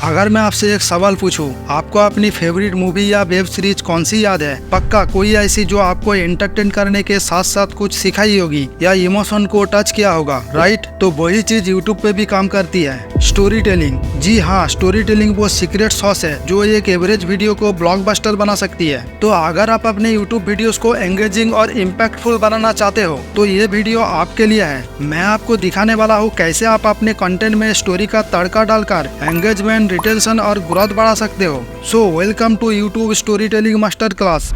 अगर मैं आपसे एक सवाल पूछूं, आपको अपनी फेवरेट मूवी या वेब सीरीज कौन सी याद है? पक्का कोई ऐसी जो आपको एंटरटेन करने के साथ साथ कुछ सिखाई होगी या इमोशन को टच किया होगा, राइट? तो वही चीज यूट्यूब पे भी काम करती है, स्टोरी टेलिंग। जी हाँ, स्टोरी टेलिंग वो सीक्रेट सॉस है जो एक एवरेज वीडियो को ब्लॉकबस्टर बना सकती है। तो अगर आप अपने यूट्यूब वीडियोस को एंगेजिंग और इम्पैक्टफुल बनाना चाहते हो तो ये वीडियो आपके लिए है। मैं आपको दिखाने वाला हूँ कैसे आप अपने कंटेंट में स्टोरी का तड़का डालकर एंगेजमेंट, रिटेंशन और ग्रोथ बढ़ा सकते हो। So welcome to YouTube storytelling master class.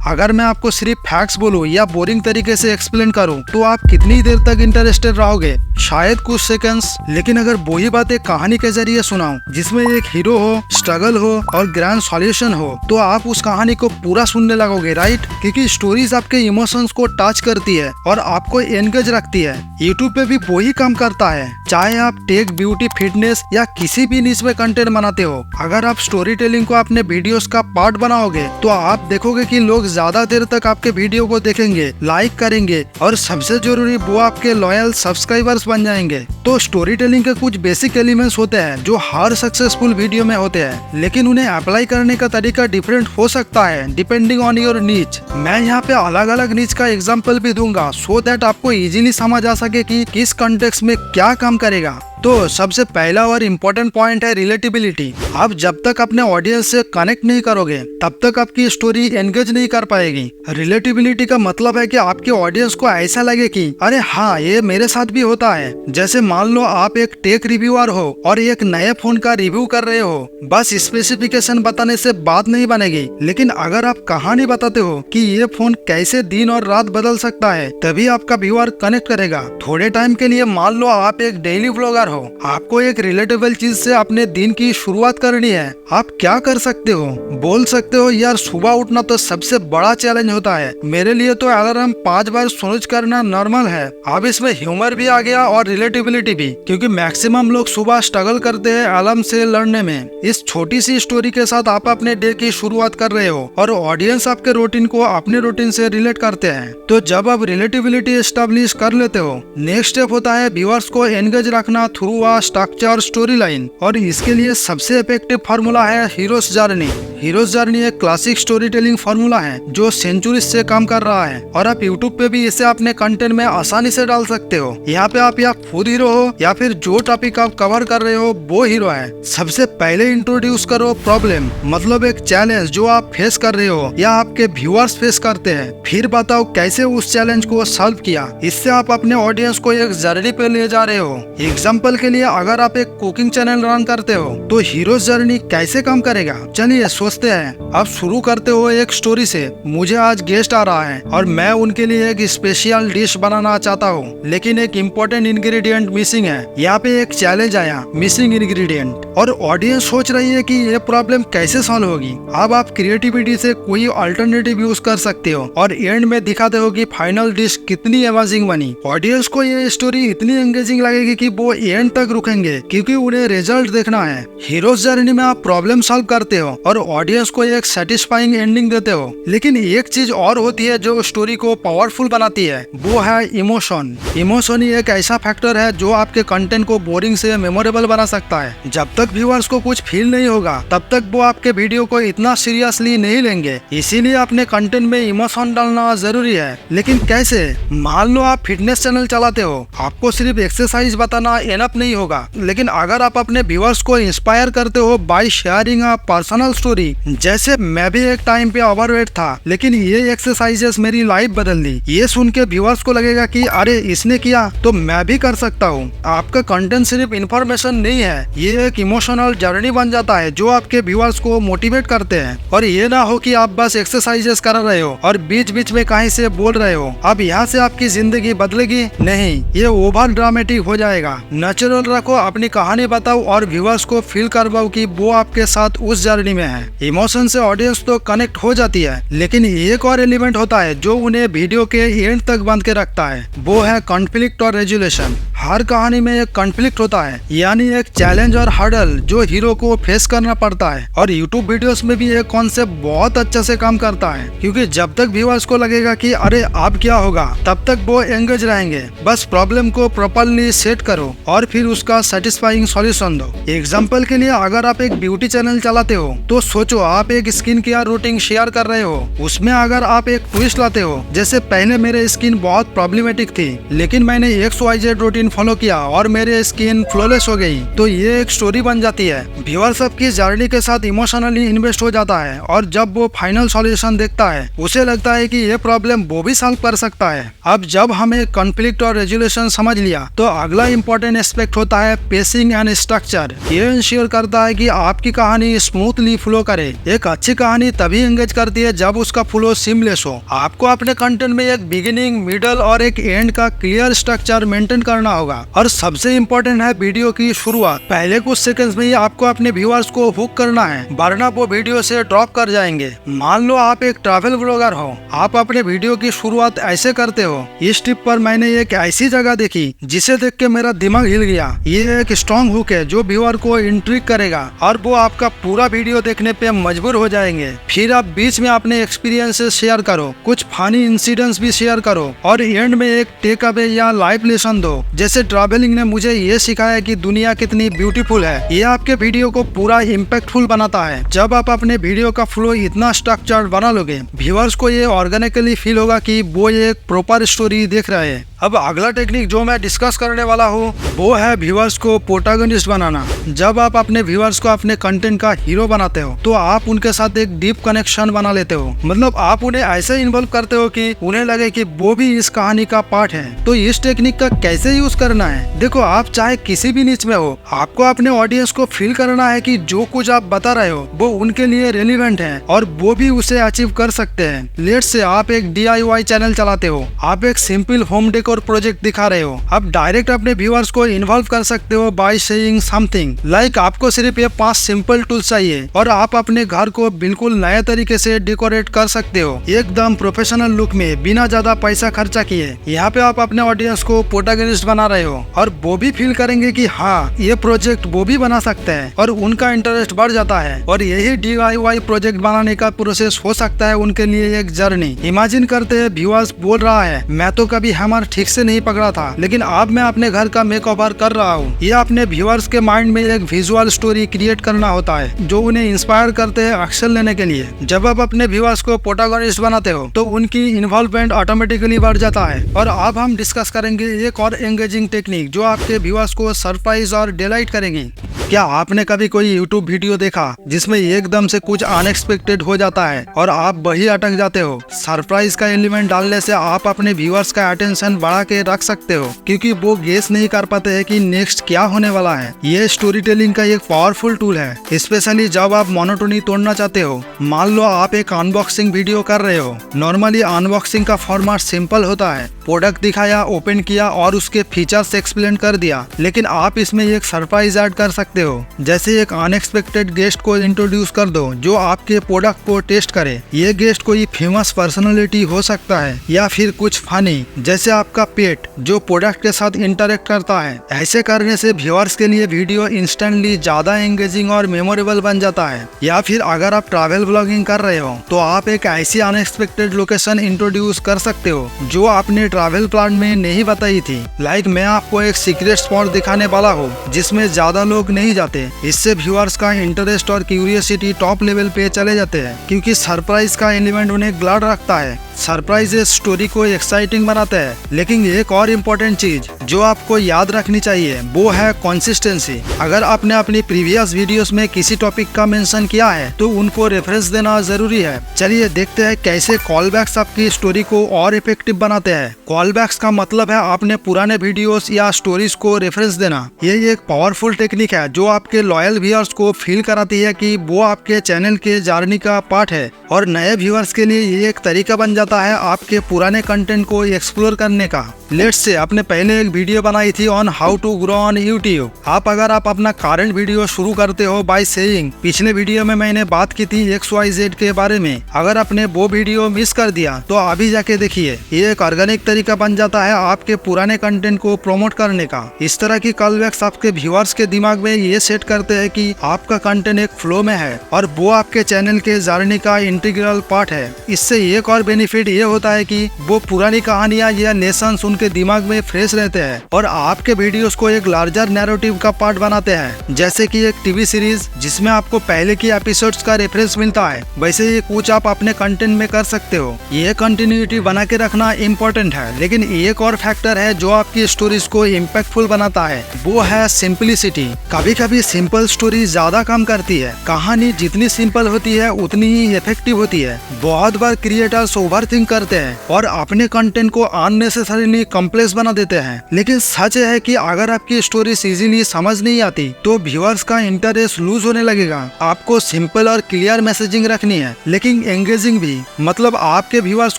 अगर मैं आपको सिर्फ फैक्ट्स बोलूं या बोरिंग तरीके से एक्सप्लेन करूं तो आप कितनी देर तक इंटरेस्टेड रहोगे? शायद कुछ सेकंड्स। लेकिन अगर वही बातें कहानी के जरिए सुनाऊं जिसमें एक हीरो हो, स्ट्रगल हो और ग्रैंड सॉल्यूशन हो तो आप उस कहानी को पूरा सुनने लगोगे, राइट? क्योंकि स्टोरीज आपके इमोशंस को टच करती है और आपको एंगेज रखती है। यूट्यूब पे भी वही काम करता है, चाहे आप टेक, ब्यूटी, फिटनेस या किसी भी निश में कंटेंट बनाते हो। अगर आप स्टोरी टेलिंग को अपने वीडियोस का पार्ट बनाओगे तो आप देखोगे कि लोग ज्यादा देर तक आपके वीडियो को देखेंगे, लाइक करेंगे और सबसे जरूरी वो आपके लॉयल सब्सक्राइबर्स बन जाएंगे। तो स्टोरी टेलिंग के कुछ बेसिक एलिमेंट्स होते हैं जो हर सक्सेसफुल वीडियो में होते हैं, लेकिन उन्हें अप्लाई करने का तरीका डिफरेंट हो सकता है डिपेंडिंग ऑन योर नीच। मैं यहाँ पे अलग अलग नीच का एग्जाम्पल भी दूंगा सो दैट आपको इजीली समझ आ सके कि किस कॉन्टेक्स्ट में क्या काम करेगा। तो सबसे पहला और इम्पोर्टेंट पॉइंट है रिलेटिबिलिटी। आप जब तक अपने ऑडियंस से कनेक्ट नहीं करोगे तब तक आपकी स्टोरी एंगेज नहीं कर पाएगी। रिलेटिबिलिटी का मतलब है कि आपके ऑडियंस को ऐसा लगे कि अरे हाँ, ये मेरे साथ भी होता है। जैसे मान लो आप एक टेक रिव्यूअर हो और एक नए फोन का रिव्यू कर रहे हो। बस स्पेसिफिकेशन बताने से बात नहीं बनेगी, लेकिन अगर आप कहानी बताते हो कि ये फोन कैसे दिन और रात बदल सकता है तभी आपका व्यूअर कनेक्ट करेगा। थोड़े टाइम के लिए मान लो आप एक डेली व्लॉगर, आपको एक रिलेटेबल चीज से अपने दिन की शुरुआत करनी है। आप क्या कर सकते हो? बोल सकते हो यार, सुबह उठना तो सबसे बड़ा चैलेंज होता है, मेरे लिए तो अलार्म 5 बार स्नूज करना नॉर्मल है। अब इसमें ह्यूमर भी आ गया और रिलेटेबिलिटी भी, क्योंकि मैक्सिमम लोग सुबह स्ट्रगल करते हैं अलार्म से लड़ने में। इस छोटी सी स्टोरी के साथ आप अपने डे की शुरुआत कर रहे हो और ऑडियंस आपके रूटीन को अपने रूटीन से रिलेट करते हैं। तो जब आप रिलेटेबिलिटी एस्टेब्लिश कर लेते हो, नेक्स्ट स्टेप होता है व्यूअर्स को एंगेज रखना थ्रू स्ट्रक्चर स्टोरी लाइन। और इसके लिए सबसे इफेक्टिव फार्मूला है हीरोज जर्नी। हीरोज जर्नी एक क्लासिक स्टोरी टेलिंग फार्मूला है जो सेंचुरीज से काम कर रहा है और आप यूट्यूब पे भी इसे अपने कंटेंट में आसानी से डाल सकते हो। यहाँ पे आप या खुद हीरो हो या फिर जो टॉपिक आप कवर कर रहे हो वो हीरो है। सबसे पहले इंट्रोड्यूस करो प्रॉब्लम, मतलब एक चैलेंज जो आप फेस कर रहे हो या आपके व्यूअर्स फेस करते हैं। फिर बताओ कैसे उस चैलेंज को सॉल्व किया। इससे आप अपने ऑडियंस को एक जर्नी पे ले जा रहे हो। एग्जाम्पल के लिए अगर आप एक कुकिंग चैनल रन करते हो तो हीरोज जर्नी कैसे काम करेगा, चलिए सोचते हैं। आप शुरू करते हो एक स्टोरी से, मुझे आज गेस्ट आ रहा है और मैं उनके लिए एक स्पेशल डिश बनाना चाहता हूँ, लेकिन एक इम्पोर्टेंट इंग्रेडिएंट मिसिंग है। यहाँ पे एक चैलेंज आया, मिसिंग इंग्रेडिएंट, और ऑडियंस सोच रही है कि ये प्रॉब्लम कैसे सॉल्व होगी। अब आप क्रिएटिविटी से कोई अल्टरनेटिव यूज कर सकते हो और एंड में दिखाते हो कि फाइनल डिश कितनी अमेजिंग बनी। ऑडियंस को ये स्टोरी इतनी एंगेजिंग लगेगी कि वो एंड तक रुकेंगे क्योंकि उन्हें रिजल्ट देखना है। हीरोज जर्नी में आप प्रॉब्लम सॉल्व करते हो और ऑडियंस को एक सेटिस्फाइंग एंडिंग देते हो, लेकिन एक चीज और होती है जो स्टोरी को पावरफुल बनाती है, वो है इमोशन। इमोशन ही एक ऐसा फैक्टर है जो आपके कंटेंट को बोरिंग से मेमोरेबल बना सकता है। जब तक व्यूअर्स को कुछ फील नहीं होगा तब तक वो आपके वीडियो को इतना सीरियसली नहीं लेंगे। इसीलिए अपने कंटेंट में इमोशन डालना जरूरी है। लेकिन कैसे? मान लो आप फिटनेस चैनल चलाते हो, आपको सिर्फ एक्सरसाइज बताना एनफ नहीं होगा, लेकिन अगर आप अपने व्यूअर्स को इंस्पायर करते हो by sharing a personal story, जैसे मैं भी एक टाइम पे ओवरवेट था लेकिन ये एक्सरसाइजेस मेरी लाइफ बदल दी, ये सुन के व्यूअर्स को लगेगा कि अरे इसने किया तो मैं भी कर सकता हूँ। आपका कंटेंट सिर्फ इंफॉर्मेशन नहीं है, ये एक इमोशनल जर्नी बन जाता है जो आपके व्यूअर्स को मोटिवेट करते हैं। और ये ना हो कि आप बस एक्सरसाइजेस कर रहे हो और बीच बीच में कहीं से बोल रहे हो अब यहाँ से आपकी जिंदगी बदलेगी, नहीं, ये ओवर ड्रामेटिक हो जाएगा। नेचुरल रखो, अपनी कहानी बताओ और व्यूअर्स को फील करवाओ कि वो आपके साथ उस जर्नी में है। इमोशन से ऑडियंस तो कनेक्ट हो जाती है, लेकिन एक और एलिमेंट होता है जो उन्हें वीडियो के एंड तक बांध के रखता है, वो है कॉन्फ्लिक्ट और रेजुलेशन। हर कहानी में एक कॉन्फ्लिक्ट होता है, यानी एक चैलेंज और हर्डल जो हीरो को फेस करना पड़ता है। और यूट्यूब वीडियोस में भी ये कॉन्सेप्ट बहुत अच्छे से काम करता है, क्योंकि जब तक व्यूअर्स को लगेगा कि अरे अब क्या होगा, तब तक वो एंगेज रहेंगे। बस प्रॉब्लम को प्रॉपर्ली सेट करो और फिर उसका सेटिस्फाइंग सॉल्यूशन दो। एग्जाम्पल के लिए, अगर आप एक ब्यूटी चैनल चलाते हो तो सोचो आप एक स्किन केयर रूटीन शेयर कर रहे हो। उसमें अगर आप एक ट्विस्ट लाते हो, जैसे पहले मेरे स्किन बहुत प्रॉब्लमेटिक थी लेकिन मैंने XYZ रूटीन फॉलो किया और मेरे स्किन फ्लॉलेस हो गई, तो ये एक स्टोरी बन जाती है। व्यूअर सबकी जर्नी के साथ इमोशनली इन्वेस्ट हो जाता है और जब वो फाइनल सॉल्यूशन देखता है उसे लगता है कि ये प्रॉब्लम वो भी सॉल्व कर सकता है। अब जब हमें कॉन्फ्लिक्ट और रेजोल्यूशन समझ लिया तो अगला इम्पोर्टेंट एस्पेक्ट होता है पेसिंग एंड स्ट्रक्चर। ये इंश्योर करता है कि आपकी कहानी स्मूथली फ्लो करे। एक अच्छी कहानी तभी एंगेज करती है जब उसका फ्लो सीमलेस हो। आपको अपने कंटेंट में एक बिगिनिंग, मिडल और एक एंड का क्लियर स्ट्रक्चर मेंटेन करना होगा। और सबसे इम्पोर्टेंट है वीडियो की शुरुआत। पहले कुछ सेकंड्स में ही आपको अपने व्यूअर्स को हुक करना है, वरना वो वीडियो से ड्रॉप कर जाएंगे। मान लो आप एक ट्रैवल ब्लॉगर हो, आप अपने वीडियो की शुरुआत ऐसे करते हो, इस ट्रिप पर मैंने एक ऐसी जगह देखी जिसे देख के मेरा दिमाग हिल गया। ये एक स्ट्रॉन्ग हुक है जो व्यूअर को इंट्रिग करेगा और वो आपका पूरा वीडियो देखने पे मजबूर हो जाएंगे। फिर आप बीच में अपने एक्सपीरियंसेस शेयर करो, कुछ फनी इंसिडेंट्स भी शेयर करो और एंड में एक टेक अवे या लाइफ लेसन दो, जैसे ट्रैवलिंग ने मुझे ये सिखाया कि दुनिया कितनी ब्यूटीफुल है। ये आपके वीडियो को पूरा इम्पैक्टफुल बनाता है। जब आप अपने वीडियो का फ्लो इतना स्ट्रक्चर्ड बना लोगे, व्यूअर्स को ये ऑर्गेनिकली फील होगा कि वो एक प्रॉपर स्टोरी देख रहे हैं। अब अगला टेक्निक जो मैं डिस्कस करने वाला हूँ वो है व्यूअर्स को प्रोटैगनिस्ट बनाना। जब आप अपने व्यूअर्स को अपने कंटेंट का हीरो बनाते हो तो आप उनके साथ एक डीप कनेक्शन बना लेते हो। मतलब आप उन्हें ऐसे इन्वॉल्व करते हो कि उन्हें लगे कि वो भी इस कहानी का पार्ट है। तो इस टेक्निक का कैसे यूज करना है, देखो आप चाहे किसी भी नीच में हो, आपको अपने ऑडियंस को फील करना है कि जो कुछ आप बता रहे हो वो उनके लिए रेलिवेंट है और वो भी उसे अचीव कर सकते हैं। लेट्स से आप एक DIY चैनल चलाते हो, आप एक सिंपल होम डेकोर प्रोजेक्ट दिखा रहे हो। आप डायरेक्ट अपने व्यूअर्स को इन्वॉल्व कर सकते हो बाय सेइंग समथिंग लाइक आपको सिर्फ ये 5 सिंपल टूल्स चाहिए और आप अपने घर को बिल्कुल नए तरीके से डेकोरेट कर सकते हो, एकदम प्रोफेशनल लुक में, बिना ज्यादा पैसा खर्चा किए। यहाँ पे आप अपने ऑडियंस को प्रोटैगनिस्ट बना रहे हो और वो भी फील करेंगे कि हाँ ये प्रोजेक्ट वो भी बना सकते हैं और उनका इंटरेस्ट बढ़ जाता है। और यही DIY प्रोजेक्ट बनाने का प्रोसेस हो सकता है उनके लिए एक जर्नी। इमेजिन करते हैं व्यूअर्स बोल रहा है, मैं तो कभी हैमर ठीक से नहीं पकड़ा था लेकिन अब मैं अपने घर का मेकओवर कर रहा हूँ। ये अपने व्यूअर्स के माइंड में एक विजुअल स्टोरी क्रिएट करना होता है जो उन्हें इंस्पायर करते हैं एक्शन लेने के लिए। जब आप अपने व्यूअर्स को प्रोटैगनिस्ट बनाते हो तो उनकी इन्वॉल्वमेंट ऑटोमेटिकली बढ़ जाता है। और अब हम डिस्कस करेंगे एक और एंगेजिंग टेक्निक जो आपके व्यूअर्स को सरप्राइज और डिलाइट करेगी। क्या आपने कभी कोई YouTube वीडियो देखा जिसमें एकदम से कुछ अनएक्सपेक्टेड हो जाता है और आप वही अटक जाते हो? सरप्राइज का एलिमेंट डालने से आप अपने व्यूअर्स का अटेंशन बढ़ा के रख सकते हो, क्योंकि वो गेस नहीं कर पाते हैं कि नेक्स्ट क्या होने वाला है। ये स्टोरी टेलिंग का एक पावरफुल टूल है, स्पेशली जब आप मोनोटोनी तोड़ना चाहते हो। मान लो आप एक अनबॉक्सिंग वीडियो कर रहे हो। नॉर्मली अनबॉक्सिंग का फॉर्मेट सिंपल होता है, प्रोडक्ट दिखाया, ओपन किया और उसके फीचर्स एक्सप्लेन कर दिया। लेकिन आप इसमें एक सरप्राइज ऐड कर सकते हो, जैसे एक अनएक्सपेक्टेड गेस्ट को इंट्रोड्यूस कर दो जो आपके प्रोडक्ट को टेस्ट करे। ये गेस्ट कोई फेमस पर्सनालिटी हो सकता है या फिर कुछ फनी, जैसे आपका पेट जो प्रोडक्ट के साथ इंटरेक्ट करता है। ऐसे करने से व्यूअर्स के लिए वीडियो इंस्टेंटली ज्यादा एंगेजिंग और मेमोरेबल बन जाता है। या फिर अगर आप ट्रैवल ब्लॉगिंग कर रहे हो तो आप एक ऐसी अनएक्सपेक्टेड लोकेशन इंट्रोड्यूस कर सकते हो जो आपने ट्रैवल प्लान में नहीं बताई थी। लाइक मैं आपको एक सीक्रेट स्पॉट दिखाने वाला हूँ जिसमें ज्यादा लोग नहीं जाते। इससे व्यूअर्स का इंटरेस्ट और क्यूरियोसिटी टॉप लेवल पे चले जाते हैं, क्योंकि सरप्राइज का एलिमेंट उन्हें ग्लैड रखता है। सरप्राइजेस स्टोरी को एक्साइटिंग बनाते हैं। लेकिन एक और इम्पोर्टेंट चीज जो आपको याद रखनी चाहिए वो है कंसिस्टेंसी। अगर आपने अपनी प्रीवियस वीडियोस में किसी टॉपिक का मेंशन किया है तो उनको रेफरेंस देना जरूरी है। चलिए देखते हैं कैसे कॉलबैक्स आपकी स्टोरी को और इफेक्टिव बनाते हैं। कॉलबैक्स का मतलब है आपने पुराने वीडियोस या स्टोरीज को रेफरेंस देना। ये एक पावरफुल टेक्निक है जो आपके लॉयल व्यूअर्स को फील कराती है कि वो आपके चैनल के जर्नी का पार्ट है, और नए व्यूअर्स के लिए ये एक तरीका बन जाता है आपके पुराने कंटेंट को एक्सप्लोर करने का। लेट्स से आपने पहले एक वीडियो बनाई थी on how to grow on YouTube. अगर आप अपना करंट वीडियो शुरू करते हो बाय सेइंग पिछले वीडियो में मैंने बात की थी XYZ के बारे में, अगर आपने वो वीडियो मिस कर दिया तो अभी जाके देखिए। ये एक ऑर्गेनिक तरीका बन जाता है आपके पुराने कंटेंट को प्रमोट करने का। इस तरह की कॉलबैक्स आपके व्यूअर्स के दिमाग में ये सेट करते हैं कि आपका कंटेंट एक फ्लो में है और वो आपके चैनल के जर्नी का इंटीग्रल पार्ट है। इससे एक और बेनिफिट ये होता है कि वो पुरानी कहानियां या लेसन्स उनके दिमाग में फ्रेश रहते हैं और आपके वीडियोस को एक लार्जर नैरेटिव का पार्ट बनाते हैं, जैसे कि एक टीवी सीरीज जिसमें आपको पहले की एपिसोड्स का रेफरेंस मिलता है। वैसे ये कुछ आप अपने कंटेंट में कर सकते हो। ये कंटिन्यूटी बना के रखना इम्पोर्टेंट है, लेकिन एक और फैक्टर है जो आपकी स्टोरीज को इम्पैक्टफुल बनाता है, वो है सिंपलिसिटी। कभी कभी सिंपल स्टोरी ज्यादा काम करती है। कहानी जितनी सिंपल होती है उतनी ही इफेक्टिव होती है। बहुत बार क्रिएटर्स ओवरथिंक करते हैं और अपने कंटेंट को अननेसेसरीली कॉम्प्लेक्स बना देते हैं, लेकिन सच है कि अगर आपकी स्टोरी इजीली समझ नहीं आती तो व्यूअर्स का इंटरेस्ट लूज होने लगेगा। आपको सिंपल और क्लियर मैसेजिंग रखनी है, लेकिन एंगेजिंग भी। मतलब आपके व्यूअर्स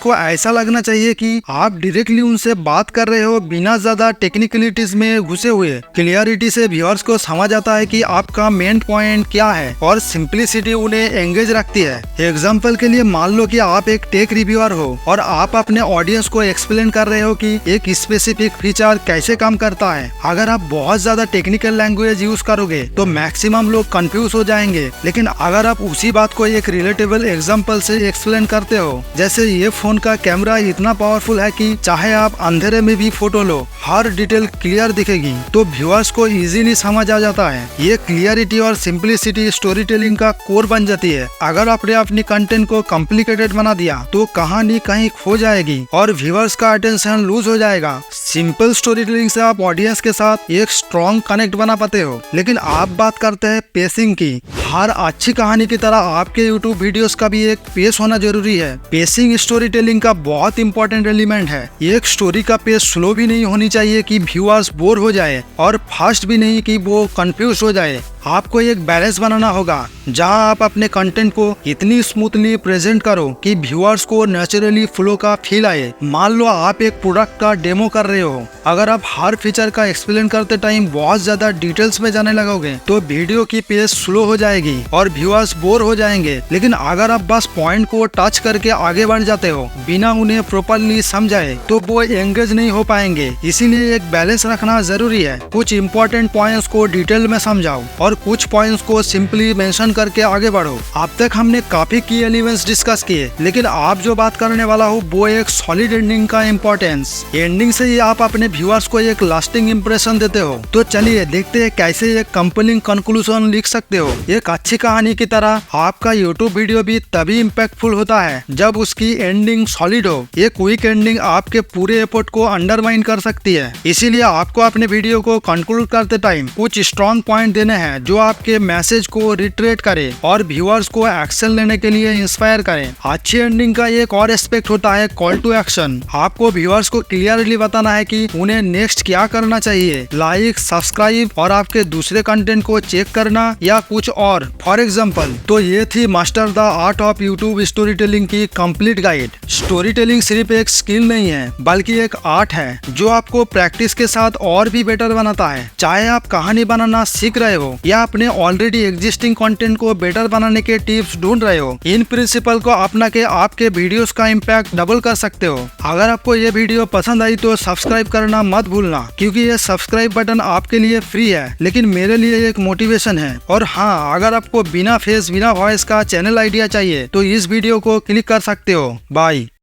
को ऐसा लगना चाहिए कि आप डायरेक्टली उनसे बात कर रहे हो, बिना ज्यादा टेक्निकलिटीज में घुसे हुए। क्लियरिटी से व्यूअर्स को समझ आता है कि आपका मेन पॉइंट क्या है और सिंपलिसिटी उन्हें एंगेज रखती है। एग्जाम्पल के लिए मान लो कि आप एक टेक रिव्यूअर हो और आप अपने ऑडियंस को एक्सप्लेन कर रहे हो कि एक स्पेसिफिक फीचर कैसे काम करता है। अगर आप बहुत ज्यादा टेक्निकल लैंग्वेज यूज करोगे तो मैक्सिमम लोग कंफ्यूज हो जाएंगे, लेकिन अगर आप उसी बात को एक रिलेटेबल एग्जांपल से एक्सप्लेन करते हो, जैसे ये फोन का कैमरा इतना पावरफुल है कि चाहे आप अंधेरे में भी फोटो लो, हर डिटेल क्लियर दिखेगी, तो व्यूअर्स को इजीली समझ आ जाता है। ये क्लियरिटी और सिंपलिसिटी स्टोरी टेलिंग का कोर बन जाती है। अगर आपने अपनी कंटेंट को कॉम्प्लिकेटेड बना दिया तो कहानी कहीं खो जाएगी और व्यूअर्स का अटेंशन लूज हो जाएगा। सिंपल स्टोरी टेलिंग से आप ऑडियंस के साथ एक स्ट्रॉन्ग कनेक्ट बना पाते हो। लेकिन आप बात करते हैं पेसिंग की। हर अच्छी कहानी की तरह आपके YouTube वीडियोस का भी एक पेस होना जरूरी है। पेसिंग स्टोरी टेलिंग का बहुत इंपॉर्टेंट एलिमेंट है। एक स्टोरी का पेस स्लो भी नहीं होनी चाहिए कि व्यूअर्स बोर हो जाए और फास्ट भी नहीं कि वो कंफ्यूज हो जाए। आपको एक बैलेंस बनाना होगा जहां आप अपने कंटेंट को इतनी स्मूथली प्रेजेंट करो कि व्यूअर्स को नेचुरली फ्लो का फील आए। मान लो आप एक प्रोडक्ट का डेमो कर रहे हो, अगर आप हर फीचर का एक्सप्लेन करते टाइम बहुत ज्यादा डिटेल्स में जाने लगोगे तो वीडियो की पेस स्लो हो जाएगी और व्यूअर्स बोर हो जाएंगे। लेकिन अगर आप बस पॉइंट को टच करके आगे बढ़ जाते हो बिना उन्हें प्रॉपर्ली समझाए तो वो एंगेज नहीं हो पाएंगे। इसीलिए एक बैलेंस रखना जरूरी है। कुछ इंपॉर्टेंट पॉइंट्स को डिटेल में समझाओ और कुछ पॉइंट्स को सिंपली मेंशन करके आगे बढ़ो। अब तक हमने काफी की एलिमेंट्स डिस्कस किए, लेकिन आप जो बात करने वाला हो वो एक सॉलिड एंडिंग का इम्पोर्टेंस। एंडिंग से ही आप अपने व्यूअर्स को एक लास्टिंग इंप्रेशन देते हो। तो चलिए देखते हैं कैसे एक कंपेलिंग कंक्लूजन लिख सकते हो। एक अच्छी कहानी की तरह आपका यूट्यूब वीडियो भी तभी इम्पैक्टफुल होता है जब उसकी एंडिंग सॉलिड हो। एक क्विक एंडिंग आपके पूरे एफर्ट को अंडरमाइन कर सकती है। इसीलिए आपको अपने वीडियो को कंक्लूड करते टाइम कुछ स्ट्रॉन्ग पॉइंट देने हैं जो आपके मैसेज को रिट्रेट करे और व्यूअर्स को एक्शन लेने के लिए इंस्पायर करें। अच्छी एंडिंग का एक और एस्पेक्ट होता है कॉल टू एक्शन। आपको व्यूअर्स को क्लियरली बताना है कि उन्हें नेक्स्ट क्या करना चाहिए, लाइक, सब्सक्राइब और आपके दूसरे कंटेंट को चेक करना या कुछ और। फॉर एग्जाम्पल, तो ये थी master the art of YouTube story telling की कंप्लीट गाइड। स्टोरी टेलिंग सिर्फ एक स्किल नहीं है बल्कि एक आर्ट है जो आपको प्रैक्टिस के साथ और भी बेटर बनाता है। चाहे आप कहानी बनाना सीख रहे हो या अपने ऑलरेडी एग्जिस्टिंग कंटेंट को बेटर बनाने के टिप्स ढूंढ रहे हो, इन प्रिंसिपल को अपना के आपके वीडियोस का इम्पैक्ट डबल कर सकते हो। अगर आपको ये वीडियो पसंद आई तो सब्सक्राइब करना मत भूलना, क्योंकि ये सब्सक्राइब बटन आपके लिए फ्री है लेकिन मेरे लिए एक मोटिवेशन है। और हाँ, अगर आपको बिना फेस बिना वॉइस का चैनल आइडिया चाहिए तो इस वीडियो को क्लिक कर सकते हो। बाय।